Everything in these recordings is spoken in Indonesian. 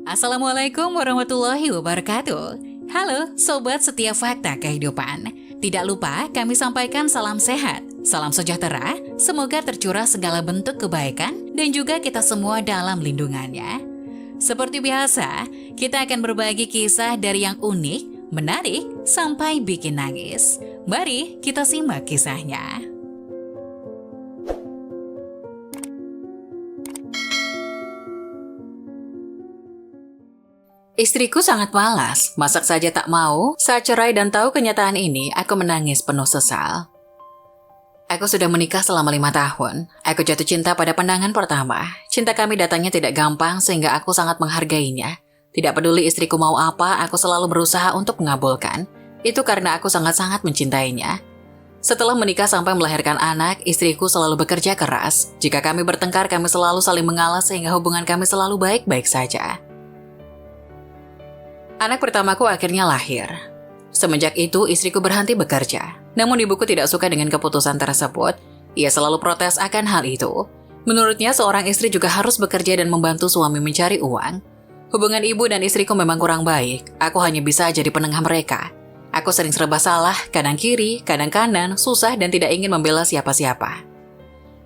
Assalamualaikum warahmatullahi wabarakatuh. Halo Sobat Setiap Fakta Kehidupan. Tidak lupa kami sampaikan salam sehat, salam sejahtera, semoga tercurah segala bentuk kebaikan dan juga kita semua dalam lindungannya. Seperti biasa, kita akan berbagi kisah dari yang unik, menarik, sampai bikin nangis. Mari kita simak kisahnya. Istriku sangat malas, masak saja tak mau. Saat cerai dan tahu kenyataan ini, aku menangis penuh sesal. Aku sudah menikah selama 5 tahun. Aku jatuh cinta pada pandangan pertama. Cinta kami datangnya tidak gampang sehingga aku sangat menghargainya. Tidak peduli istriku mau apa, aku selalu berusaha untuk mengabulkan. Itu karena aku sangat-sangat mencintainya. Setelah menikah sampai melahirkan anak, istriku selalu bekerja keras. Jika kami bertengkar, kami selalu saling mengalah sehingga hubungan kami selalu baik-baik saja. Anak pertamaku akhirnya lahir. Semenjak itu, istriku berhenti bekerja. Namun ibuku tidak suka dengan keputusan tersebut. Ia selalu protes akan hal itu. Menurutnya, seorang istri juga harus bekerja dan membantu suami mencari uang. Hubungan ibu dan istriku memang kurang baik. Aku hanya bisa jadi penengah mereka. Aku sering serba salah, kadang kiri, kadang kanan, susah dan tidak ingin membela siapa-siapa.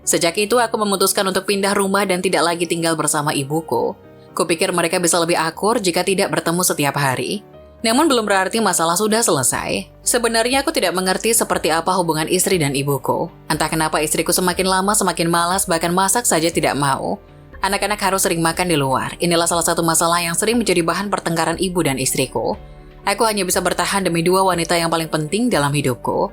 Sejak itu, aku memutuskan untuk pindah rumah dan tidak lagi tinggal bersama ibuku. Kupikir mereka bisa lebih akur jika tidak bertemu setiap hari. Namun belum berarti masalah sudah selesai. Sebenarnya aku tidak mengerti seperti apa hubungan istri dan ibuku. Entah kenapa istriku semakin lama semakin malas, bahkan masak saja tidak mau. Anak-anak harus sering makan di luar. Inilah salah satu masalah yang sering menjadi bahan pertengkaran ibu dan istriku. Aku hanya bisa bertahan demi 2 wanita yang paling penting dalam hidupku.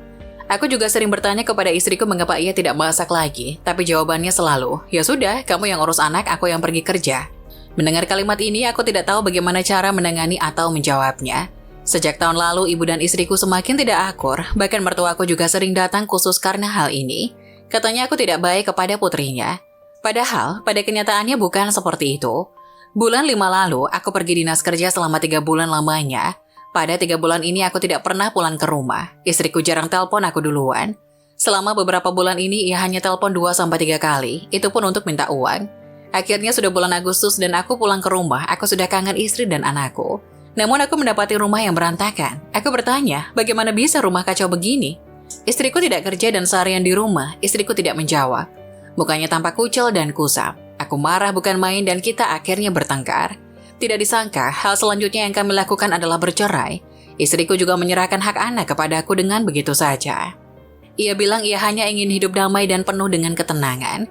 Aku juga sering bertanya kepada istriku mengapa ia tidak masak lagi. Tapi jawabannya selalu, ya sudah, kamu yang urus anak, aku yang pergi kerja. Mendengar kalimat ini, aku tidak tahu bagaimana cara menangani atau menjawabnya. Sejak tahun lalu, ibu dan istriku semakin tidak akur, bahkan mertuaku juga sering datang khusus karena hal ini. Katanya aku tidak baik kepada putrinya. Padahal, pada kenyataannya bukan seperti itu. Bulan 5 lalu, aku pergi dinas kerja selama 3 bulan lamanya. Pada 3 bulan ini, aku tidak pernah pulang ke rumah. Istriku jarang telepon aku duluan. Selama beberapa bulan ini, ia hanya telepon 2-3 kali, itu pun untuk minta uang. Akhirnya sudah bulan Agustus dan aku pulang ke rumah, aku sudah kangen istri dan anakku. Namun aku mendapati rumah yang berantakan. Aku bertanya, bagaimana bisa rumah kacau begini? Istriku tidak kerja dan seharian di rumah, istriku tidak menjawab. Mukanya tampak kucel dan kusam. Aku marah bukan main dan kita akhirnya bertengkar. Tidak disangka, hal selanjutnya yang kami lakukan adalah bercerai. Istriku juga menyerahkan hak anak kepadaku dengan begitu saja. Ia bilang ia hanya ingin hidup damai dan penuh dengan ketenangan.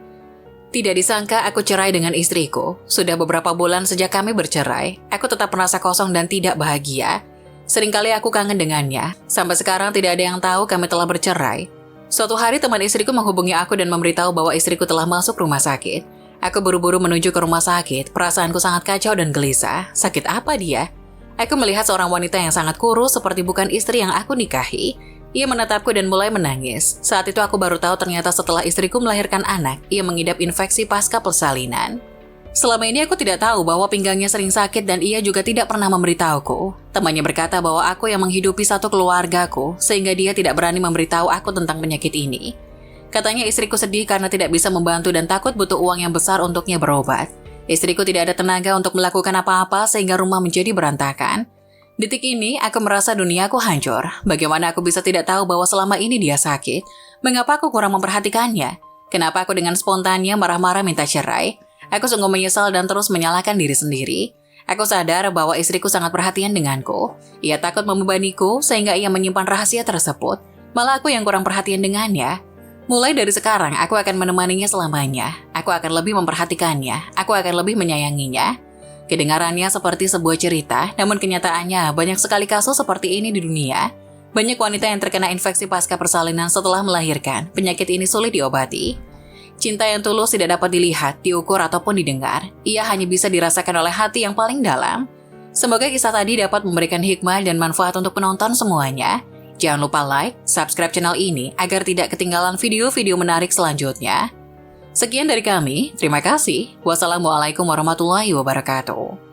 Tidak disangka aku cerai dengan istriku. Sudah beberapa bulan sejak kami bercerai, aku tetap merasa kosong dan tidak bahagia. Seringkali aku kangen dengannya. Sampai sekarang tidak ada yang tahu kami telah bercerai. Suatu hari teman istriku menghubungi aku dan memberitahu bahwa istriku telah masuk rumah sakit. Aku buru-buru menuju ke rumah sakit. Perasaanku sangat kacau dan gelisah. Sakit apa dia? Aku melihat seorang wanita yang sangat kurus seperti bukan istri yang aku nikahi. Ia menatapku dan mulai menangis. Saat itu aku baru tahu ternyata setelah istriku melahirkan anak, ia mengidap infeksi pasca persalinan. Selama ini aku tidak tahu bahwa pinggangnya sering sakit dan ia juga tidak pernah memberitahuku. Temannya berkata bahwa aku yang menghidupi satu keluargaku, sehingga dia tidak berani memberitahu aku tentang penyakit ini. Katanya istriku sedih karena tidak bisa membantu dan takut butuh uang yang besar untuknya berobat. Istriku tidak ada tenaga untuk melakukan apa-apa sehingga rumah menjadi berantakan. Detik ini, aku merasa duniaku hancur. Bagaimana aku bisa tidak tahu bahwa selama ini dia sakit? Mengapa aku kurang memperhatikannya? Kenapa aku dengan spontannya marah-marah minta cerai? Aku sungguh menyesal dan terus menyalahkan diri sendiri. Aku sadar bahwa istriku sangat perhatian denganku. Ia takut membebaniku sehingga ia menyimpan rahasia tersebut. Malah aku yang kurang perhatian dengannya. Mulai dari sekarang, aku akan menemaninya selamanya. Aku akan lebih memperhatikannya. Aku akan lebih menyayanginya. Kedengarannya seperti sebuah cerita, namun kenyataannya banyak sekali kasus seperti ini di dunia. Banyak wanita yang terkena infeksi pasca persalinan setelah melahirkan. Penyakit ini sulit diobati. Cinta yang tulus tidak dapat dilihat, diukur ataupun didengar. Ia hanya bisa dirasakan oleh hati yang paling dalam. Semoga kisah tadi dapat memberikan hikmah dan manfaat untuk penonton semuanya. Jangan lupa like, subscribe channel ini agar tidak ketinggalan video-video menarik selanjutnya. Sekian dari kami, terima kasih. Wassalamualaikum warahmatullahi wabarakatuh.